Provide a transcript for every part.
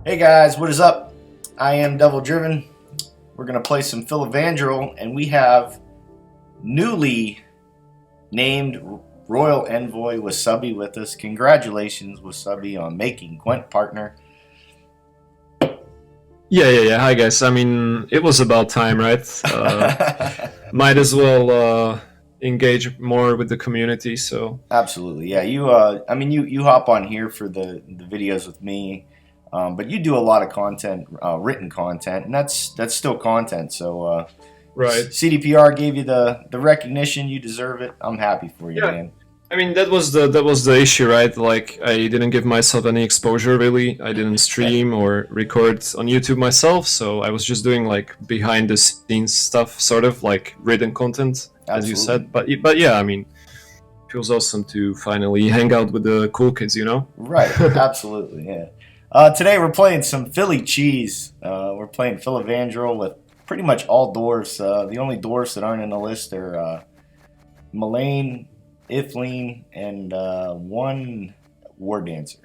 Hey guys, what is up? I am Devil Driven. We're going to play some Filavandrel, and we have newly named Royal Envoy Wusubi with us. Congratulations, Wusubi, on making Gwent partner. Yeah. Hi, guys. I mean, it was about time, right? Might as well engage more with the community. So Absolutely, yeah. You hop on here for the videos with me, but you do a lot of content, written content, and that's still content. So right. CDPR gave you the recognition. You deserve it. I'm happy for you, Yeah. man. I mean, that was the issue, right? Like, I didn't give myself any exposure, really. I didn't stream or record on YouTube myself, so I was just doing like behind the scenes stuff, sort of like written content, as you Absolutely. said. But yeah, I mean, it feels awesome to finally hang out with the cool kids, you know? Right, absolutely, yeah. Today we're playing some Philly cheese. We're playing Filavandrel with pretty much all dwarfs. The only dwarfs that aren't in the list are Mullane, Ithleen, and one War Dancer.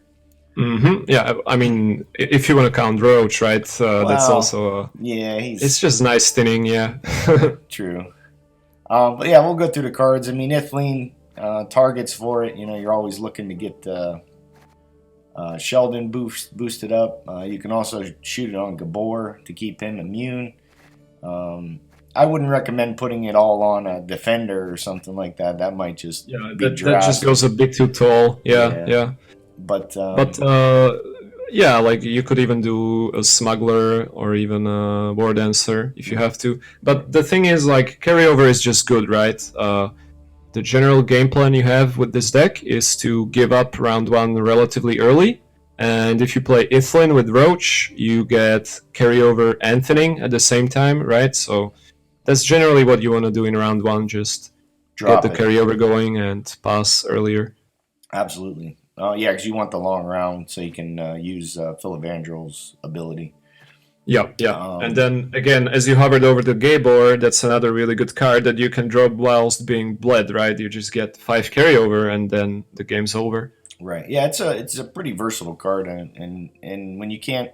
Yeah, I mean, if you want to count Roach, right? That's Well, also yeah, it's he's just nice thinning, yeah. true. But yeah, we'll go through the cards. I mean, Ithleen, targets for it. You're always looking to get Sheldon boosted up. You can also shoot it on Gabor to keep him immune. I wouldn't recommend putting it all on a defender or something like that. That might just Yeah, be that just drastic. goes a bit too tall. Yeah, Yeah, yeah. but But yeah, like you could even do a smuggler or even a war dancer if you have to. But the thing is, like, carryover is just good, right? The general game plan you have with this deck is to give up round one relatively early. And if you play Ithlin with Roach, you get carryover and thinning at the same time, right? So that's generally what you want to do in round one, just get drop the it. carryover going and pass earlier. Absolutely. Yeah, because you want the long round so you can use Filavandrel's ability. Yeah. And Um, then again, as you hovered over the Gabor, that's another really good card that you can drop whilst being bled, right? You just get 5 carryover and then the game's over. right. Yeah, it's a pretty versatile card, and when you can't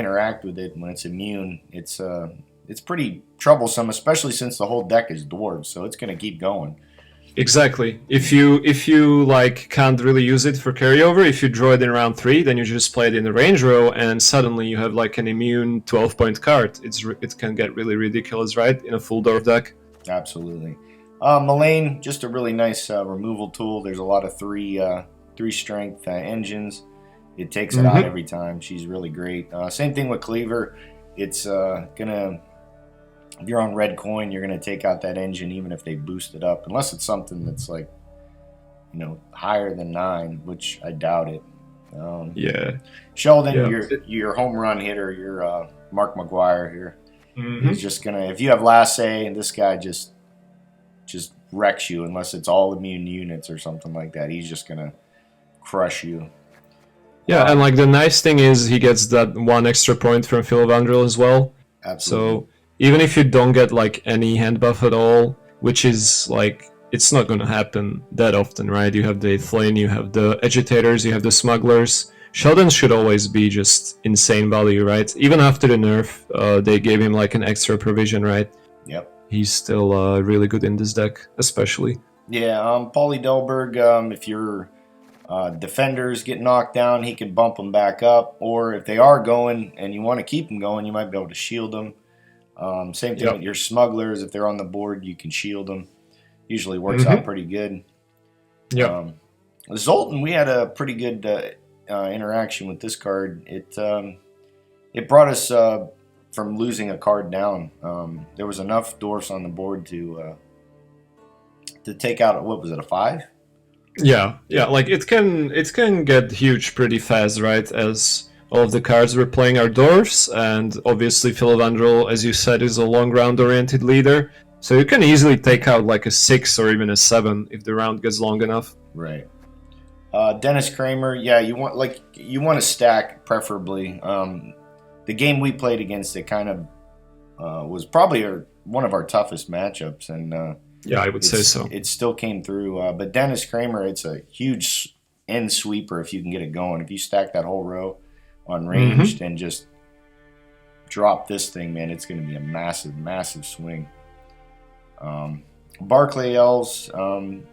interact with it when it's immune, it's pretty troublesome, especially since the whole deck is dwarves, so it's going to keep going. Exactly. If you like can't really use it for carryover, if you draw it in round 3, then you just play it in the range row, and suddenly you have like an immune 12-point card. It can get really ridiculous, right? In a full dwarf deck. Absolutely. Mullane, just a really nice removal tool. There's a lot of three strength engines. It takes it out Mm-hmm. every time. She's really great. Same thing with Cleaver. It's gonna if you're on red coin, you're gonna take out that engine even if they boost it up, unless it's something that's like higher than 9, which I doubt it. Um, Yeah. Sheldon, Yeah. your home run hitter, your Mark McGuire here. He's Mm-hmm. just gonna if you have Lasse, and this guy just wrecks you unless it's all immune units or something like that. He's just gonna crush you. Yeah, and like the nice thing is he gets that one extra point from Filavandrel as well. Absolutely. So even if you don't get like any hand buff at all, which is like it's not gonna happen that often, right? You have the Flame, you have the agitators, you have the smugglers. Sheldon should always be just insane value, right? Even after the nerf, they gave him like an extra provision, right? Yep. He's still really good in this deck, especially. Yeah. Paulie Delberg. If your defenders get knocked down, he can bump them back up. Or if they are going and you want to keep them going, you might be able to shield them. Same thing with Yep. your smugglers. If they're on the board, you can shield them. Usually works out Mm-hmm. pretty good. Yep. Zoltan, we had a pretty good interaction with this card. It brought us from losing a card down. There was enough dwarfs on the board to take out what was it, a 5? Yeah. Like it can get huge pretty fast, right? As all of the cards we're playing are dwarfs, and obviously Filavandrel, as you said, is a long round oriented leader. So you can easily take out like a 6 or even a 7 if the round gets long enough. Right. Dennis Kramer, yeah, you want to stack preferably. The game we played against it kind of was probably one of our toughest matchups, and Yeah, I would say so. it still came through. But Dennis Kramer, it's a huge end sweeper if you can get it going. If you stack that whole row, on ranged and just drop this thing, man, it's going to be a massive, massive swing. Barclay Elves, and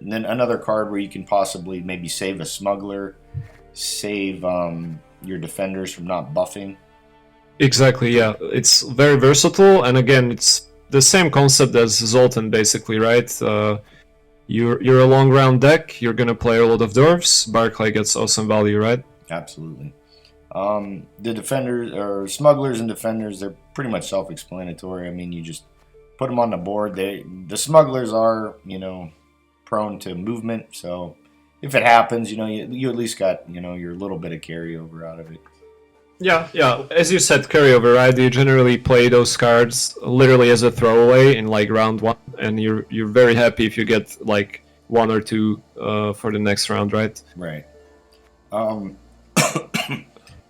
then another card where you can possibly maybe save a smuggler, save your defenders from not buffing. Exactly, yeah. It's very versatile, and again, it's the same concept as Zoltan, basically, right? You're a long round deck, you're gonna play a lot of dwarves, Barclay gets awesome value, right? Absolutely. The defenders, or smugglers and defenders, they're pretty much self-explanatory. I mean, you just put them on the board. The smugglers are, you know, prone to movement, so if it happens, you know, you at least got, you know, your little bit of carryover out of it. Yeah, yeah. As you said, carryover, right? You generally play those cards literally as a throwaway in like round 1, and you're very happy if you get like 1 or 2 for the next round, right? Right.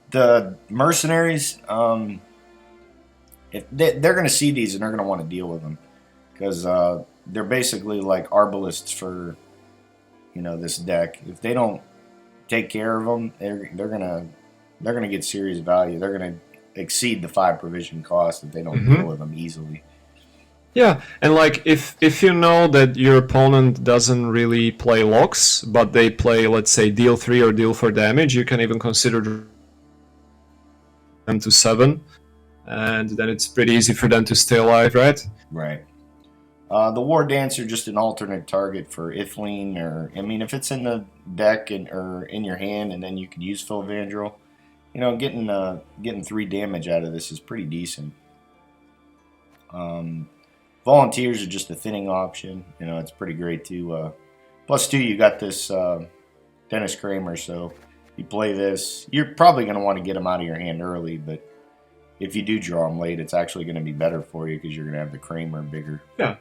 The mercenaries, if they're going to see these and they're going to want to deal with them, because they're basically like arbalists for, you know, this deck. If they don't take care of them, they're gonna get serious value. They're gonna exceed the 5 provision cost if they don't deal with them easily. Yeah, and like if you know that your opponent doesn't really play locks, but they play, let's say, deal 3 or deal 4 damage, you can even consider them to 7, and then it's pretty easy for them to stay alive, right? Right. The War Dancer, just an alternate target for Ithling, or I mean, if it's in the deck or in your hand, and then you can use Filavandrel. You know, getting 3 damage out of this is pretty decent. Volunteers are just a thinning option. You know, it's pretty great too. +2, you got this Dennis Kramer, so you play this. You're probably going to want to get him out of your hand early, but if you do draw him late, it's actually going to be better for you because you're going to have the Kramer bigger. Yeah,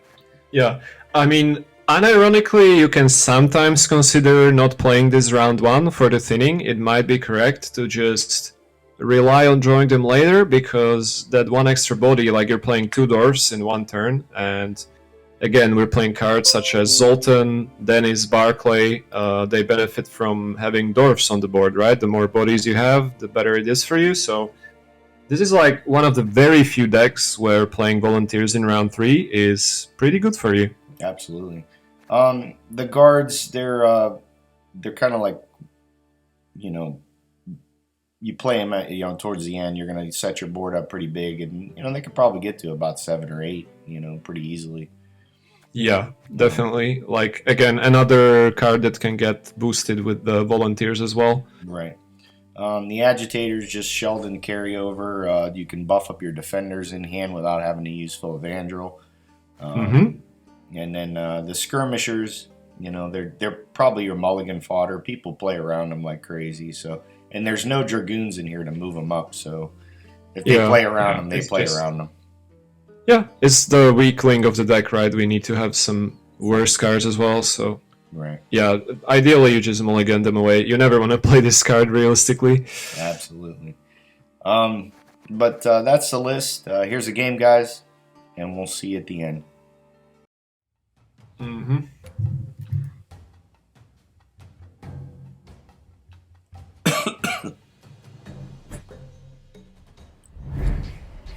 yeah. I mean, unironically, you can sometimes consider not playing this round 1 for the thinning. It might be correct to just rely on drawing them later, because that 1 extra body, like you're playing 2 dwarves in 1 turn, and again, we're playing cards such as Zoltan, Dennis, Barclay. They benefit from having dwarves on the board, right? The more bodies you have, the better it is for you. So this is like one of the very few decks where playing volunteers in round 3 is pretty good for you. Absolutely. The guards, they're kind of like, you know, you play them at, you know, towards the end, you're going to set your board up pretty big, and, you know, they could probably get to about 7 or 8, you know, pretty easily. Yeah, definitely. Like, again, another card that can get boosted with the volunteers as well. Right. The agitators, just Sheldon carryover. You can buff up your defenders in hand without having to use Filavandrel. And then the skirmishers, you know, they're probably your mulligan fodder. People play around them like crazy. So, and there's no dragoons in here to move them up. So if they play around them, they play around them. Yeah, it's the weakling of the deck, right? We need to have some worse cards as well. So right. Yeah, ideally you just mulligan them away. You never want to play this card realistically. Absolutely. But that's the list. Here's the game, guys, and we'll see you at the end. Ooh.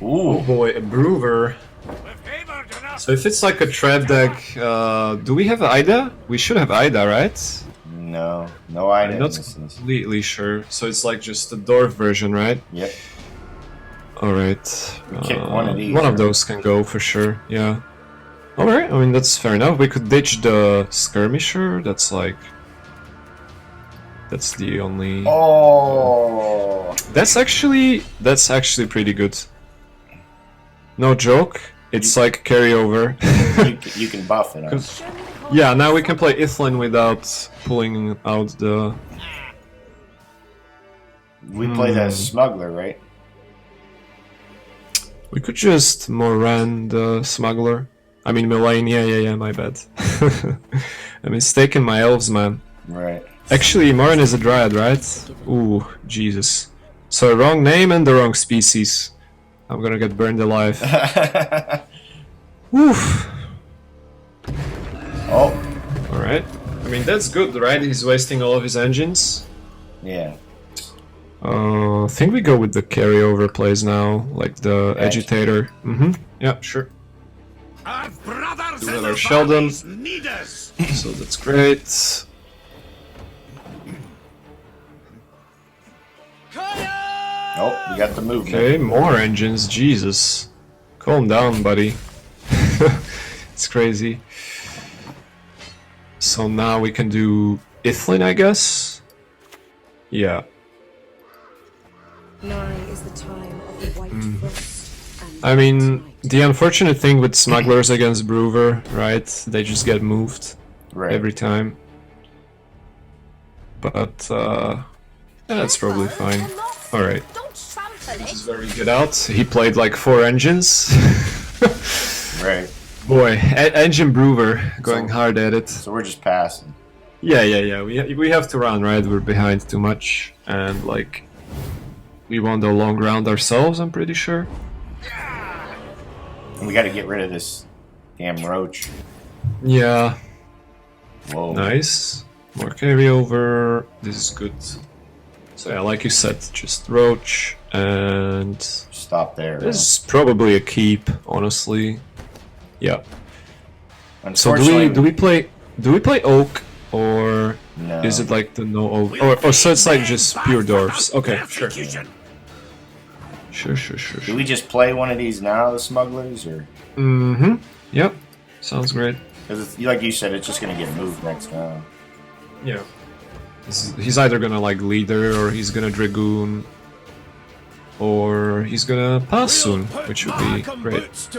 Oh boy, a Brewer. So if it's like a trap deck, do we have Ida? We should have Ida, right? No Ida. I'm not completely sure. So it's like just a dwarf version, right? Yep. Alright. One of these. One of those can go for sure, yeah. Alright, I mean, that's fair enough. We could ditch the skirmisher. That's like... That's the only... Oh! That's actually pretty good. No joke. It's like carryover. you can buff it up. Yeah, now we can play Ithlan without pulling out the... We play the smuggler, right? We could just Moran the smuggler. I mean Melaine, yeah, my bad. I'm mistaken my elves, man. Right. Actually, Moran is a dryad, right? Ooh, Jesus. So wrong name and the wrong species. I'm gonna get burned alive. Oof. Oh. Alright. I mean, that's good, right? He's wasting all of his engines. Yeah. I think we go with the carryover plays now, like the agitator. Yeah, sure. Our brothers Do in our the Sheldon. valleys need us. So that's great. Oh, we got the movement. Okay, more engines. Jesus, calm down, buddy. It's crazy. So now we can do Ithlin, I guess. Yeah. Nigh is the time of the white frost and I mean, night. the unfortunate thing with smugglers against Brewer, right? They just get moved Right. every time. But that's probably fine. All right. Don't trample This is it. where we get out. He played like 4 engines. Right. Boy, engine Brewer going hard at it. So we're just passing. Yeah. We have to run, right? We're behind too much, and like we won the long round ourselves. I'm pretty sure. And we got to get rid of this damn roach. Yeah. Whoa. Nice. More carryover. This is good. So yeah, like you said, just roach, and Stop there. this is probably a keep, honestly. Yeah. So Unfortunately, do we play oak, or no. is it like the no oak? Or so it's like just pure dwarfs. Okay, sure. Sure. Do we just play one of these now, the smugglers, or Yep. Sounds great. because like you said, it's just gonna get moved next round. Yeah. He's either gonna like leader, or he's gonna dragoon, or he's gonna pass soon, which would be great.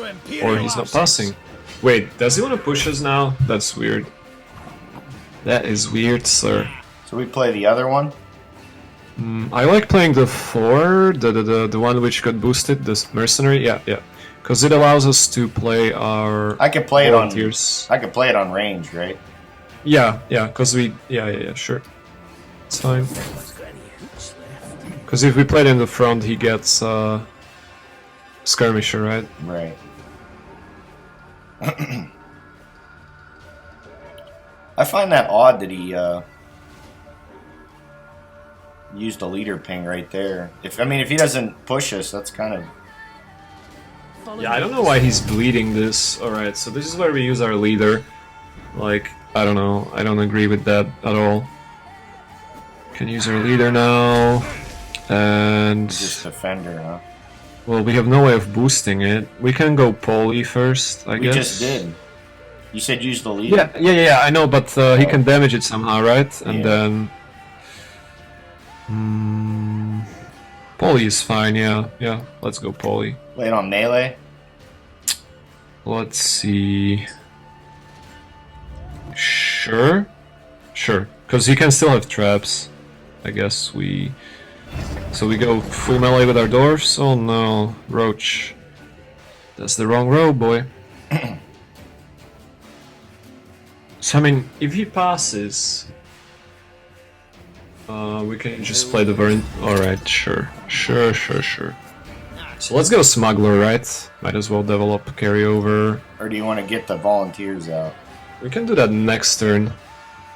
Or he's not passing. Wait, does he want to push us now? That's weird. That is weird, sir. So we play the other one. I like playing the 4, the one which got boosted, this mercenary. Yeah. Because it allows us to play our I could play it on. volunteers. I could play it on range, right? Yeah, because we... Yeah, sure. It's fine. Because if we play it in the front, he gets skirmisher, right? Right. I find that odd that he used a leader ping right there. If he doesn't push us, that's kind of... Yeah, I don't know why he's bleeding this. Alright, so this is where we use our leader. Like, I don't know. I don't agree with that at all. Can use our leader now. And... just defender, huh? well, we have no way of boosting it. We can go poly first, I We guess. just did. You said use the leader. Yeah, I know, but he can damage it somehow, right? And Yeah. then... poly is fine, yeah. Let's go poly. Play it on melee. Let's see... Sure. Because he can still have traps. I guess we... So we go full melee with our dwarfs? Oh no, roach. That's the wrong row, boy. So I mean, if he passes... we can just play the variant. Alright, sure. So let's go smuggler, right? Might as well develop carryover. Or do you want to get the volunteers out? We can do that next turn.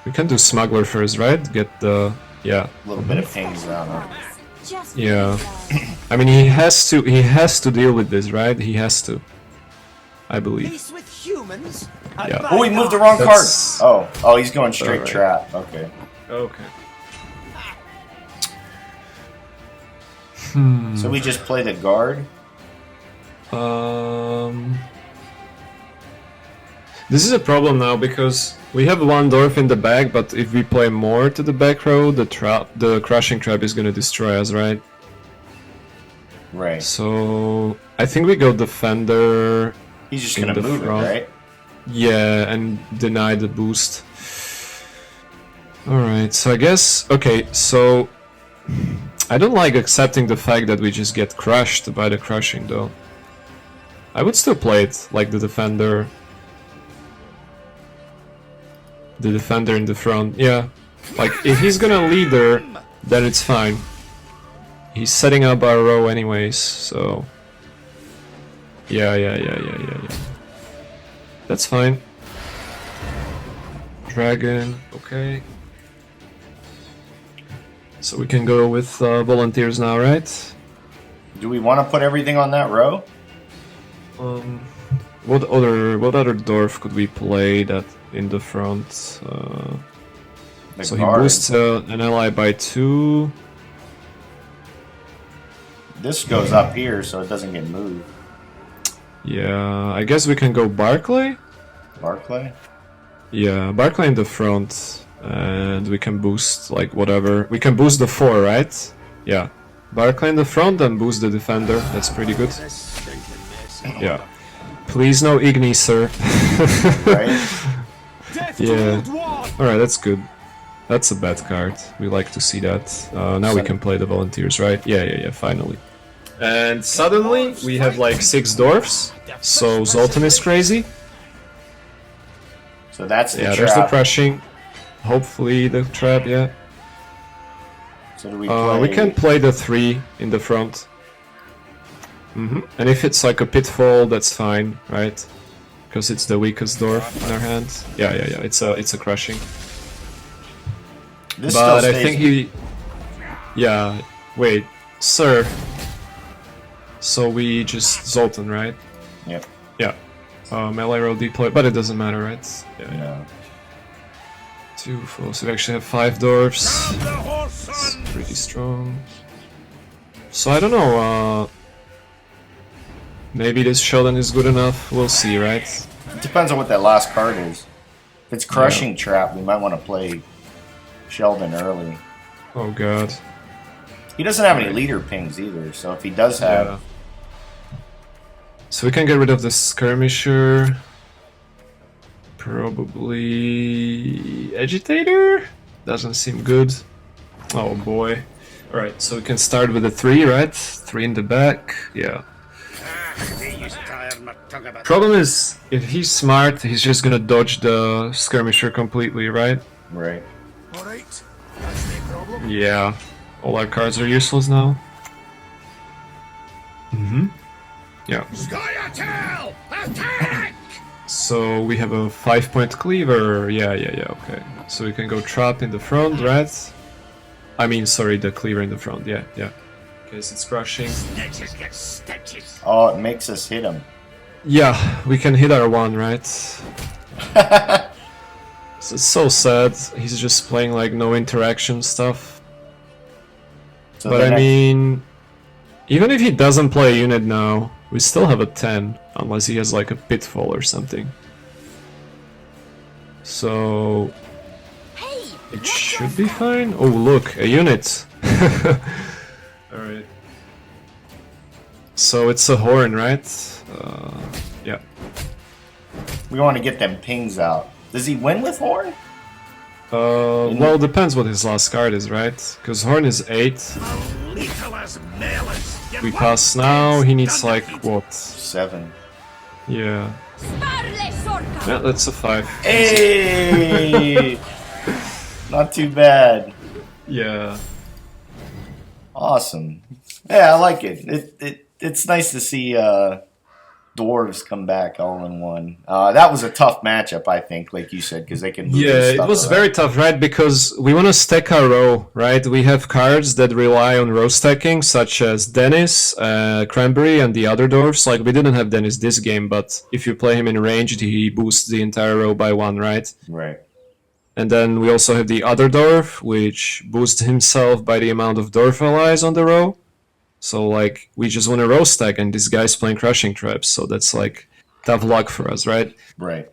We can do smuggler first, right? Get the... yeah. A little bit of pings out. Huh? Just Yeah. relax. I mean, he has to deal with this, right? He has to. I believe. Peace with humans. Yeah. Oh, he moved the wrong card. That's- Oh, he's going straight Alright. trap. Okay. Okay. So we just play the guard. This is a problem now because we have one dwarf in the back, but if we play more to the back row, the crushing trap is gonna destroy us, right? Right. So I think we go defender. He's just in gonna the move front. it, right? Yeah, and deny the boost. Alright, so I guess... okay, so... I don't like accepting the fact that we just get crushed by the crushing, though. I would still play it like the defender. The defender in the front, yeah. Like, if he's gonna leader, then it's fine. He's setting up our row anyways, so... Yeah. That's fine. Dragon, okay. So we can go with volunteers now, right? Do we want to put everything on that row? What other dwarf could we play that in the front? So he guard. boosts an ally by 2. This goes up here so it doesn't get moved. Yeah, I guess we can go Barclay? Barclay? Yeah, Barclay in the front, and we can boost, like, whatever. We can boost the 4, right? Yeah. Barclay in the front and boost the defender. That's pretty good. Yeah. Please no Igni, sir. Right? Yeah. Alright, that's good. That's a bad card. We like to see that. Now we can play the volunteers, right? Yeah, finally. And suddenly, we have like 6 dwarfs. So Zoltan is crazy. So that's the Yeah, trap. there's the crushing. Hopefully the trap, yeah. So do we play... We can play the 3 in the front. And if it's like a pitfall, that's fine, right? Because it's the weakest dwarf in our hand. Yeah. It's a crushing. This But still I stays... think he... Yeah, wait, sir. So we just Zoltan, right? Yep. Yeah. Melee roll deploy, but it doesn't matter, right? Yeah. 2 full, so we actually have 5 dwarfs. It's pretty strong. So I don't know, maybe this Sheldon is good enough, we'll see, right? It depends on what that last card is. If it's Crushing Trap, we might want to play Sheldon early. Oh god. He doesn't have any leader pings either, so if he does have... Yeah. So we can get rid of the Skirmisher. Probably... Agitator? Doesn't seem good. Oh boy. Alright, so we can start with the 3, right? 3 in the back, yeah. Problem is, if he's smart, he's just gonna dodge the Skirmisher completely, right? Right. Alright, that's no problem. Yeah. All our cards are useless now. Yeah. Scoia'Tael, attack! So we have a 5-point cleaver. Yeah, okay. So we can go trap in the front, right? I mean, sorry, the cleaver in the front. Yeah. Because it's crushing. Stitches get stitches. Oh, it makes us hit him. Yeah, we can hit our 1, right? So it's so sad. He's just playing like no interaction stuff. So But I mean, even if he doesn't play a unit now, we still have a 10, unless he has like a pitfall or something. So it should be fine. Oh look, a unit. Alright. So it's a horn, right? Yeah. we want to get them pings out. Does he win with Horn? Well, depends what his last card is, right? Because horn is 8. Lethal as melons. We pass now, he needs like, what? 7. Yeah. Yeah, that's a 5. Hey! Not too bad. Yeah. Awesome. Yeah, I like it. It's nice to see dwarves come back all in one. That was a tough matchup, I think, like you said, because they can move their Yeah, it stuff was around. very tough, right? Because we want to stack our row, right? We have cards that rely on row stacking, such as Dennis, Cranberry, and the other dwarves. Like, we didn't have Dennis this game, but if you play him in ranged, he boosts the entire row by 1, right? Right. And then we also have the other dwarf, which boosts himself by the amount of dwarf allies on the row. So, like, we just want a row stack, and this guy's playing Crushing Traps, so that's, like, tough luck for us, right? Right.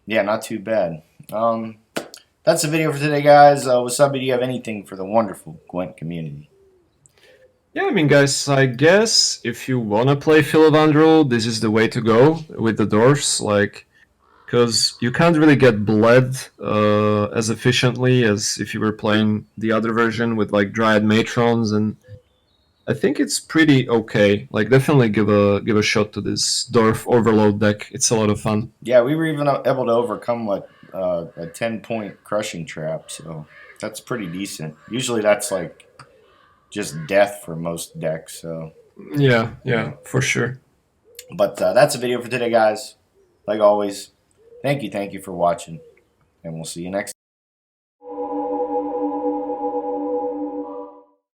Yeah, not too bad. That's the video for today, guys. Wusubi, do you have anything for the wonderful Gwent community? Yeah, I mean, guys, I guess if you want to play Filavandrel, this is the way to go with the dwarfs, like, because you can't really get bled as efficiently as if you were playing the other version with, like, Dryad Matrons, and I think it's pretty okay. Like, definitely give a shot to this Dwarf Overload deck. It's a lot of fun. Yeah, we were even able to overcome a 10-point Crushing Trap, so that's pretty decent. Usually that's like just death for most decks. So Yeah, for sure. but that's the video for today, guys. Like always, thank you for watching, and we'll see you next time.